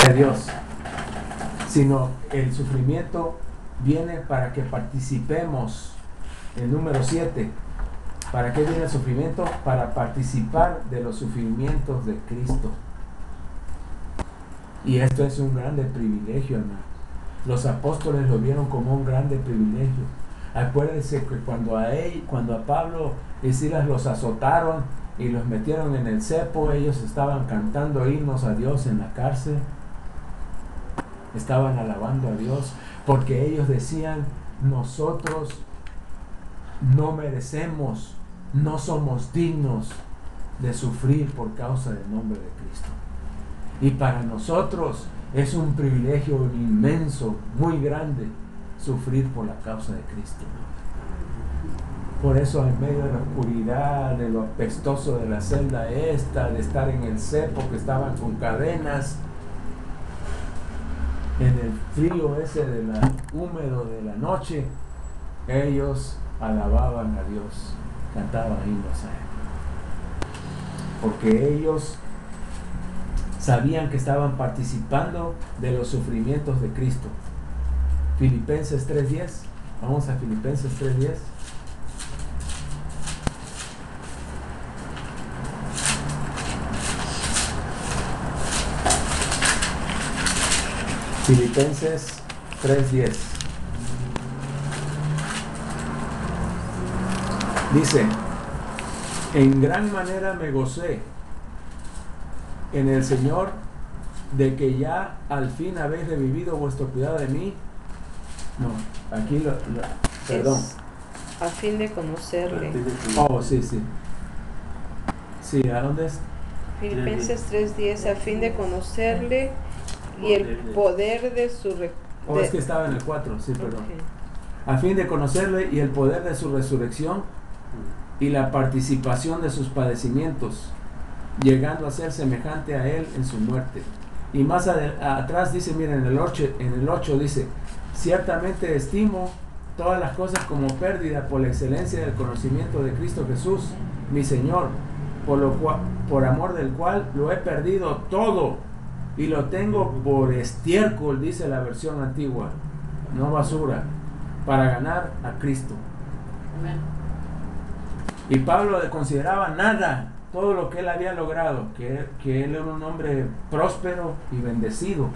de Dios, sino el sufrimiento viene para que participemos. El número 7, ¿para qué viene el sufrimiento? Para participar de los sufrimientos de Cristo. Y esto es un grande privilegio, hermano. Los apóstoles lo vieron como un grande privilegio. Acuérdense que cuando a Pablo y Silas los azotaron y los metieron en el cepo, ellos estaban cantando himnos a Dios en la cárcel. Estaban alabando a Dios porque ellos decían: nosotros no merecemos, no somos dignos de sufrir por causa del nombre de Cristo. Y para nosotros es un privilegio inmenso, muy grande, sufrir por la causa de Cristo. Por eso, en medio de la oscuridad, de lo apestoso de la celda esta, de estar en el cepo, que estaban con cadenas, en el frío ese húmedo de la noche, ellos alababan a Dios, cantaban himnos a Él, porque ellos sabían que estaban participando de los sufrimientos de Cristo. Filipenses 3:10, vamos a Filipenses 3:10. Filipenses 3:10. Dice: en gran manera me gocé en el Señor de que ya al fin habéis revivido vuestro cuidado de mí. No, aquí perdón. A fin de conocerle. Oh, sí. Sí, ¿a dónde es? Filipenses 3:10, a fin de conocerle y el poder de su Es que estaba en el 4, sí, perdón. Okay. A fin de conocerle y el poder de su resurrección y la participación de sus padecimientos, llegando a ser semejante a él en su muerte. Y más atrás dice, miren, en el 8 dice: ciertamente estimo todas las cosas como pérdida por la excelencia del conocimiento de Cristo Jesús, mi Señor, por amor del cual lo he perdido todo y lo tengo por estiércol, dice la versión antigua, no basura, para ganar a Cristo. Amén. Y Pablo le consideraba nada todo lo que él había logrado, que él era un hombre próspero y bendecido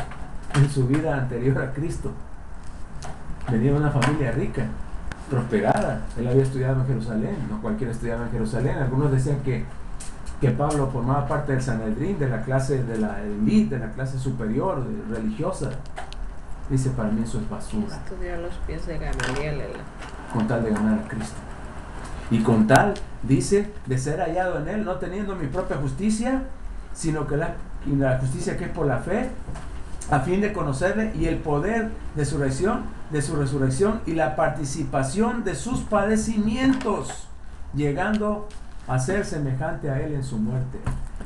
en su vida anterior a Cristo. Venía de una familia rica, prosperada. Él había estudiado en Jerusalén, no cualquiera estudiaba en Jerusalén. Algunos decían que Pablo formaba parte del Sanedrín, de la clase de la élite, de la clase superior, religiosa. Dice: para mí eso es basura. Estudió a los pies de Gamaliel, con tal de ganar a Cristo. Y con tal, dice, de ser hallado en Él, no teniendo mi propia justicia, sino que la justicia que es por la fe, a fin de conocerle y el poder de su resurrección y la participación de sus padecimientos, llegando a ser semejante a Él en su muerte.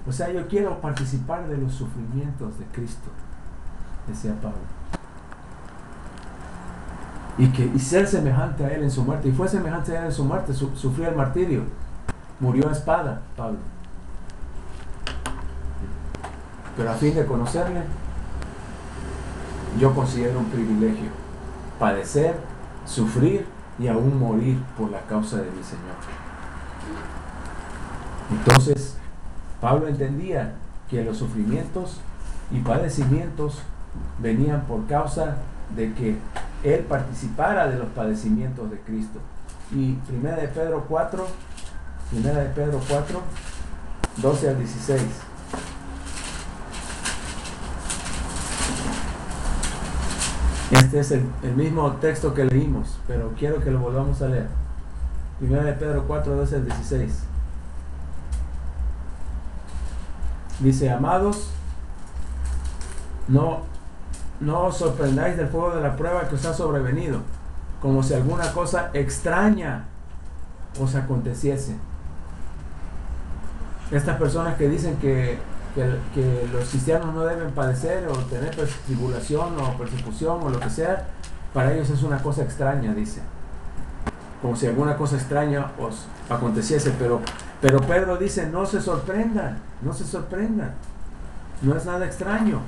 O sea, yo quiero participar de los sufrimientos de Cristo, decía Pablo. Y ser semejante a Él en su muerte. Y fue semejante a Él en su muerte, sufrió el martirio, murió a espada, Pablo. Pero a fin de conocerle, yo considero un privilegio padecer, sufrir y aún morir por la causa de mi Señor. Entonces, Pablo entendía que los sufrimientos y padecimientos venían por causa de que él participara de los padecimientos de Cristo. Y 1 de Pedro 4, 12 al 16. Este es el mismo texto que leímos, pero quiero que lo volvamos a leer. 1 de Pedro 4, 12 al 16. Dice: amados, no os sorprendáis del fuego de la prueba que os ha sobrevenido, como si alguna cosa extraña os aconteciese. Estas personas que dicen que los cristianos no deben padecer o tener tribulación o persecución o lo que sea, para ellos es una cosa extraña, dice. Como si alguna cosa extraña os aconteciese. Pero Pedro dice: no se sorprendan, no es nada extraño.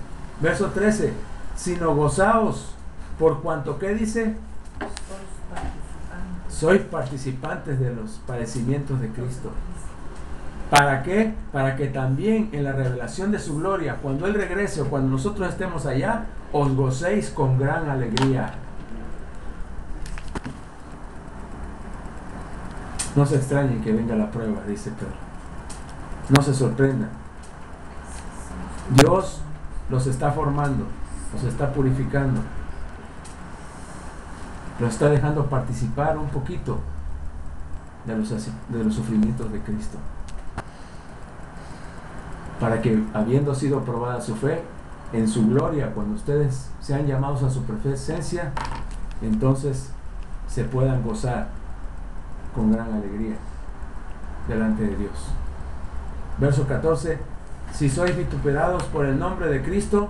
Verso 13, sino gozaos, por cuanto, ¿qué dice? Sois participantes de los padecimientos de Cristo. ¿Para qué? Para que también en la revelación de su gloria, cuando Él regrese o cuando nosotros estemos allá, os gocéis con gran alegría. No se extrañen que venga la prueba, dice Pedro. No se sorprendan. Dios los está formando, los está purificando, los está dejando participar un poquito de los sufrimientos de Cristo, para que, habiendo sido probada su fe, en su gloria, cuando ustedes sean llamados a su presencia, entonces se puedan gozar con gran alegría delante de Dios. Verso 14, si sois vituperados por el nombre de Cristo,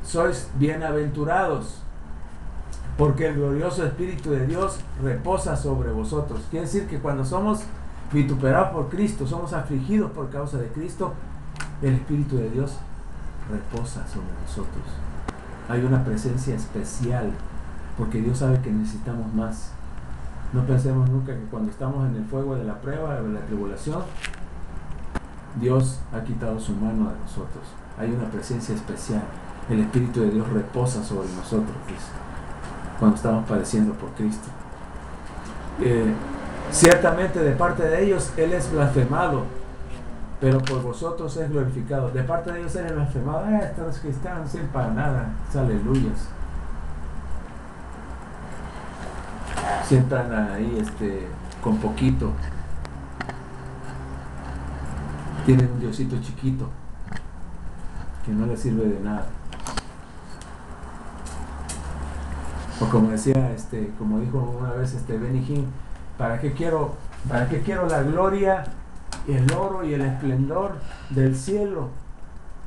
sois bienaventurados, porque el glorioso Espíritu de Dios reposa sobre vosotros. Quiere decir que cuando somos vituperados por Cristo, somos afligidos por causa de Cristo, el Espíritu de Dios reposa sobre nosotros. Hay una presencia especial, porque Dios sabe que necesitamos más. No pensemos nunca que cuando estamos en el fuego de la prueba, de la tribulación, Dios ha quitado su mano de nosotros. Hay una presencia especial. El Espíritu de Dios reposa sobre nosotros, dice, cuando estamos padeciendo por Cristo. Ciertamente de parte de ellos Él es blasfemado, pero por vosotros es glorificado. De parte de ellos Él es blasfemado. Estos cristianos sin para nada. Aleluyas. Siempre andan ahí con poquito. Tienen un diosito chiquito que no les sirve de nada. O como decía, como dijo una vez Benny Hinn, ¿para qué quiero la gloria, el oro y el esplendor del cielo?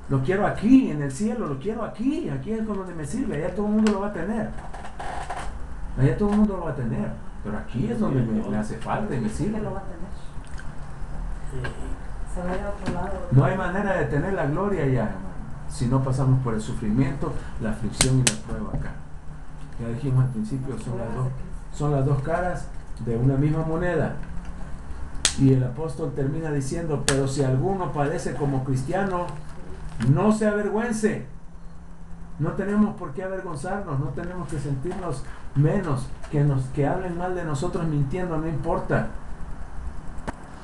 Lo quiero aquí, en el cielo, lo quiero aquí es donde me sirve, allá todo el mundo lo va a tener. Allá todo el mundo lo va a tener, pero aquí es donde me hace falta y me sirve. No hay manera de tener la gloria allá, hermano, si no pasamos por el sufrimiento, la aflicción y la prueba acá. Ya dijimos al principio, son las dos caras de una misma moneda. Y el apóstol termina diciendo, pero si alguno padece como cristiano, no se avergüence. No tenemos por qué avergonzarnos, no tenemos que sentirnos menos, que hablen mal de nosotros mintiendo, no importa.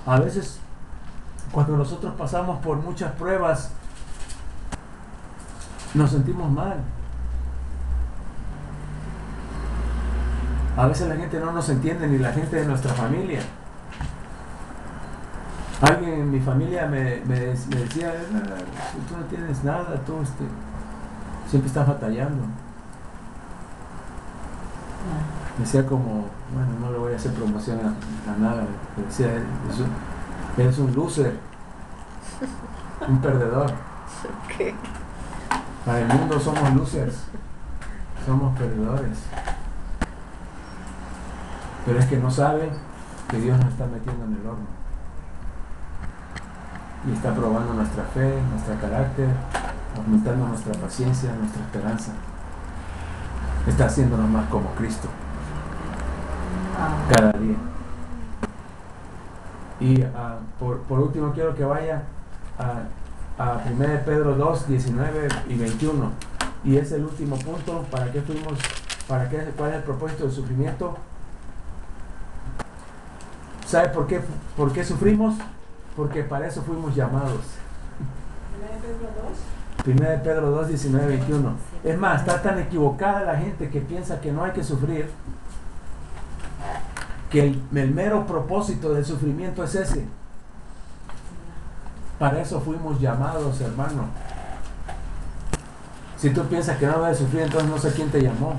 A veces, cuando nosotros pasamos por muchas pruebas, nos sentimos mal. A veces la gente no nos entiende, ni la gente de nuestra familia. Alguien en mi familia me decía, tú no tienes nada, tú siempre estás batallando. Decía como, bueno, no le voy a hacer promoción a nada. Decía, eres un loser, un perdedor. Okay. Para el mundo somos losers, somos perdedores. Pero es que no sabe que Dios nos está metiendo en el horno y está probando nuestra fe, nuestro carácter, aumentando nuestra paciencia, nuestra esperanza. Está haciéndonos más como Cristo cada día. Y por último quiero que vaya a 1 Pedro 2, 19 y 21, y es el último punto. ¿Cuál es el propósito del sufrimiento? ¿Sabe por qué sufrimos? Porque para eso fuimos llamados. 1 Pedro 2, 19, 21. Es más, está tan equivocada la gente que piensa que no hay que sufrir, que el mero propósito del sufrimiento es ese. Para eso fuimos llamados, hermano. Si tú piensas que no debes sufrir, entonces no sé quién te llamó.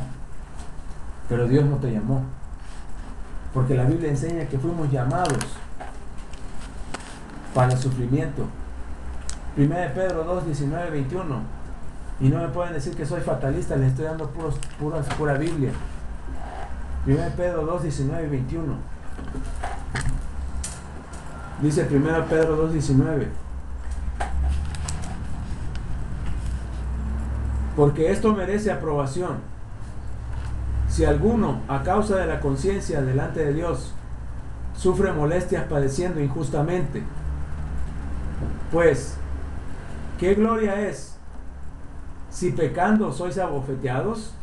Pero Dios no te llamó. Porque la Biblia enseña que fuimos llamados para el sufrimiento. 1 Pedro 2, 19, 21. Y no me pueden decir que soy fatalista, les estoy dando pura Biblia. 1 Pedro 2, 19 y 21. Dice 1 Pedro 2, 19. Porque esto merece aprobación. Si alguno, a causa de la conciencia delante de Dios, sufre molestias padeciendo injustamente, pues, ¿qué gloria es si pecando sois abofeteados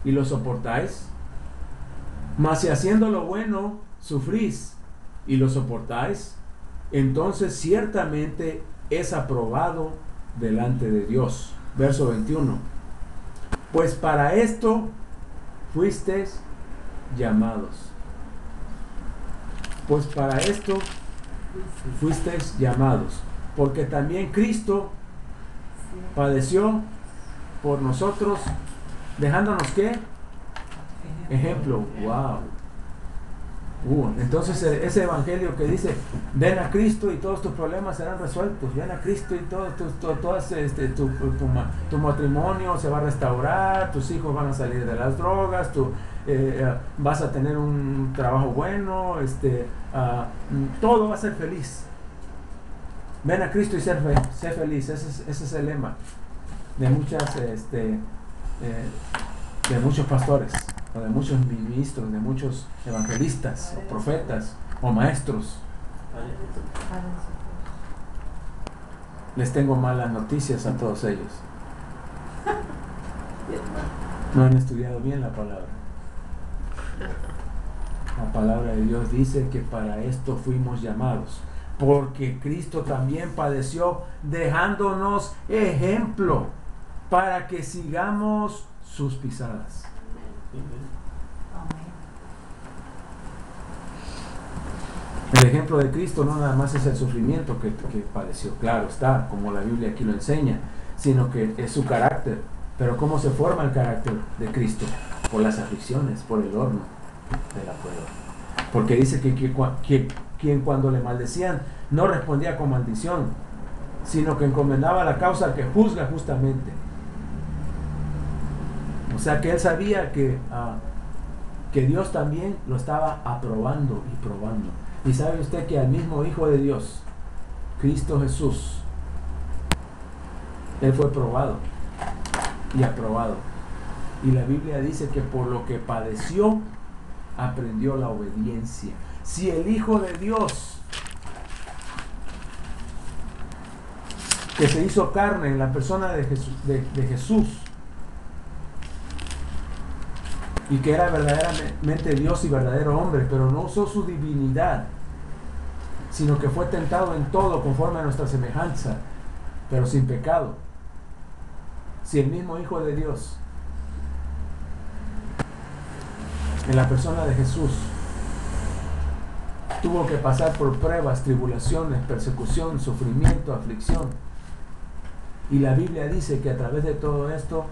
y lo soportáis? Mas si haciendo lo bueno sufrís y lo soportáis, entonces ciertamente es aprobado delante de Dios. Verso 21. Pues para esto fuisteis llamados. Pues para esto fuisteis llamados. Porque también Cristo padeció por nosotros, dejándonos ¿qué? Ejemplo. Wow. Entonces ese evangelio que dice ven a Cristo y todos tus problemas serán resueltos, ven a Cristo y tu matrimonio se va a restaurar, tus hijos van a salir de las drogas, tú vas a tener un trabajo bueno, todo va a ser feliz. Ven a Cristo y sé feliz. Ese es el lema de de muchos pastores, o de muchos ministros, de muchos evangelistas, o profetas, o maestros. Les tengo malas noticias a todos ellos. No han estudiado bien la palabra. La palabra de Dios dice que para esto fuimos llamados, porque Cristo también padeció dejándonos ejemplo para que sigamos sus pisadas. El ejemplo de Cristo no nada más es el sufrimiento que padeció, claro está, como la Biblia aquí lo enseña, sino que es su carácter. Pero ¿cómo se forma el carácter de Cristo? Por las aflicciones, por el horno de la prueba. Porque dice que quien cuando le maldecían no respondía con maldición, sino que encomendaba la causa al que juzga justamente. O sea que él sabía que Dios también lo estaba aprobando y probando. Y sabe usted que al mismo Hijo de Dios, Cristo Jesús, él fue probado y aprobado. Y la Biblia dice que por lo que padeció, aprendió la obediencia. Si el Hijo de Dios, que se hizo carne en la persona de Jesús, y que era verdaderamente Dios y verdadero hombre, pero no usó su divinidad, sino que fue tentado en todo conforme a nuestra semejanza, pero sin pecado. Si el mismo Hijo de Dios, en la persona de Jesús, tuvo que pasar por pruebas, tribulaciones, persecución, sufrimiento, aflicción, y la Biblia dice que a través de todo esto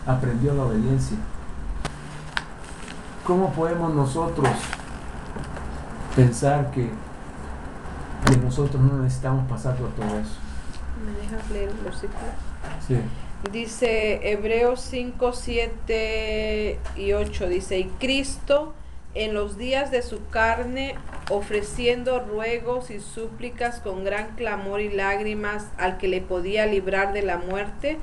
aprendió la obediencia. ¿Cómo podemos nosotros pensar que nosotros no necesitamos pasar por todo eso? ¿Me dejas leer el versículo? Sí. Dice Hebreos 5, 7 y 8, dice, y Cristo en los días de su carne, ofreciendo ruegos y súplicas con gran clamor y lágrimas al que le podía librar de la muerte,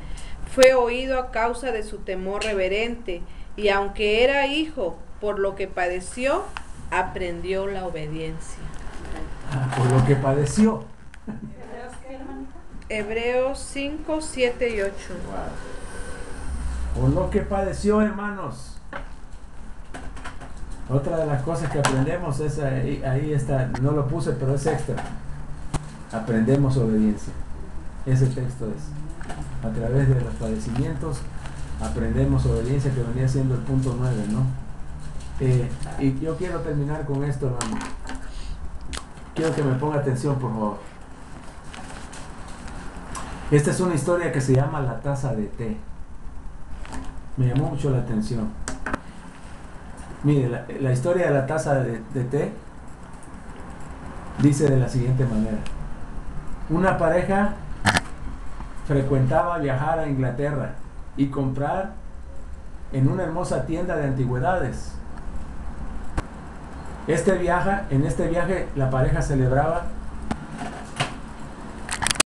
fue oído a causa de su temor reverente, y aunque era hijo, por lo que padeció, aprendió la obediencia. Por lo que padeció. Hebreos 5, 7 y 8. Wow. Por lo que padeció, hermanos. Otra de las cosas que aprendemos es, ahí está, no lo puse, pero es extra. Aprendemos obediencia. Ese texto es. A través de los padecimientos aprendemos obediencia, que venía siendo el punto 9, ¿no? Y yo quiero terminar con esto, hermano. Quiero que me ponga atención, por favor. Esta es una historia que se llama La taza de té. Me llamó mucho la atención. Mire, la historia de la taza de té dice de la siguiente manera. Una pareja frecuentaba viajar a Inglaterra y comprar en una hermosa tienda de antigüedades. En este viaje la pareja celebraba